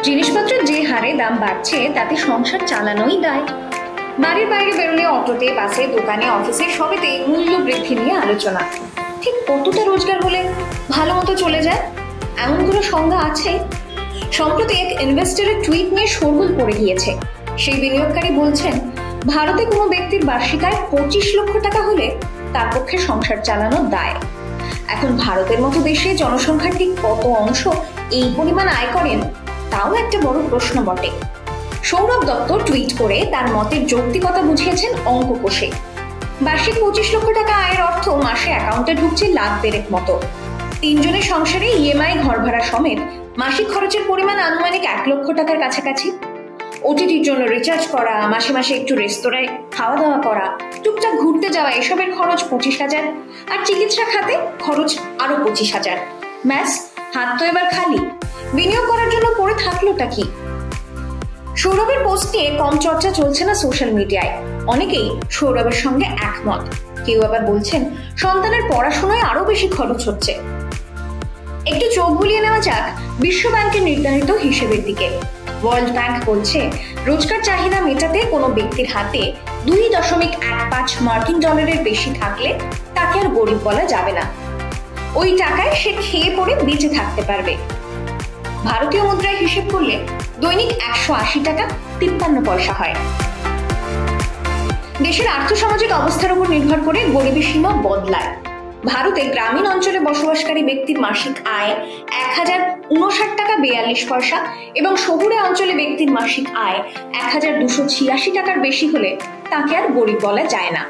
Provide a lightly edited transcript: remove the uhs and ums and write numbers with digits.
জিনিসপত্রের যে হারে দাম বাড়ছে তাতে সংসার চালানোই দায়। বাড়ির বাইরে বেরোলে অটোতে, বাসে, দোকানে, অফিসে সবেতে মূল্য বৃদ্ধি নিয়ে আলোচনা। ঠিক কতটা রোজগার হলে ভালো মতো চলে যায়, এমন কোনো সংজ্ঞা আছে? সম্প্রতি এক ইনভেস্টরের টুইট নিয়ে শোরগোল পড়ে গিয়েছে। সেই বিনিয়োগকারী বলছেন, ভারতে কোনো ব্যক্তির বার্ষিক আয় 25 লক্ষ টাকা হলে তার পক্ষে সংসার চালানো দায়। এখন ভারতের মতো দেশে জনসংখ্যার ঠিক কত অংশ এই পরিমাণ আয় করেন, তাও একটা বড় প্রশ্ন বটে। সৌরভ দত্ত টুইট করে তার মতের যৌক্তিকতা বুঝিয়েছেন অঙ্ক কষে। বার্ষিক 25 লক্ষ টাকা আয়ের অর্থ মাসে অ্যাকাউন্টে ঢুকছে লাখ দেড়েক মতো। 3 জনের সংসারে ইএমআই, ঘর ভাড়া সমেত মাসিক খরচের পরিমাণ আনুমানিক 1 লক্ষ টাকার কাছাকাছি। ওটিটির জন্য রিচার্জ করা, মাসে মাসে একটু রেস্তোরাঁয় খাওয়া দাওয়া করা, টুকটাক ঘুরতে যাওয়া, এসবের খরচ 25,000। আর চিকিৎসা খাতে খরচ আরো 25,000। ব্যাস, হাত তো এবার খালি। বিনিয়োগ করার জন্য পড়ে থাকলোটা কি? সৌরভের পোস্ট নিয়ে কম চর্চা চলছে না সোশ্যাল মিডিয়ায়। অনেকেই সৌরভের সঙ্গে একমত, কেউ আবার বলছেন সন্তানের পড়াশোনায় আরো বেশি খরচ হচ্ছে। একটু চোখ বুলিয়ে নেওয়া যাক বিশ্ব ব্যাংকের নির্ধারিত হিসেবের দিকে। ওয়ার্ল্ড ব্যাংক বলছে, রোজকার চাহিদা মেটাতে কোনো ব্যক্তির হাতে 2.15 মার্কিন ডলারের বেশি থাকলে তাকে আর গরিব বলা যাবে না। ওই টাকায় সে খেয়ে পড়ে বেঁচে থাকতে পারবে। ভারতীয় মুদ্রায় হিসেব করলে দৈনিক 180 টাকা 53 পয়সা হয়। দেশের আর্থসামাজিক অবস্থার উপর নির্ভর করে গরিবী সীমা বদলায়। ভারতে গ্রামীণ অঞ্চলে বসবাসকারী ব্যক্তির মাসিক আয় 1059 টাকা 42 পয়সা এবং শহুরে অঞ্চলে ব্যক্তির মাসিক আয় 1286 টাকার বেশি হলে তাকে আর গরিব বলা যায় না।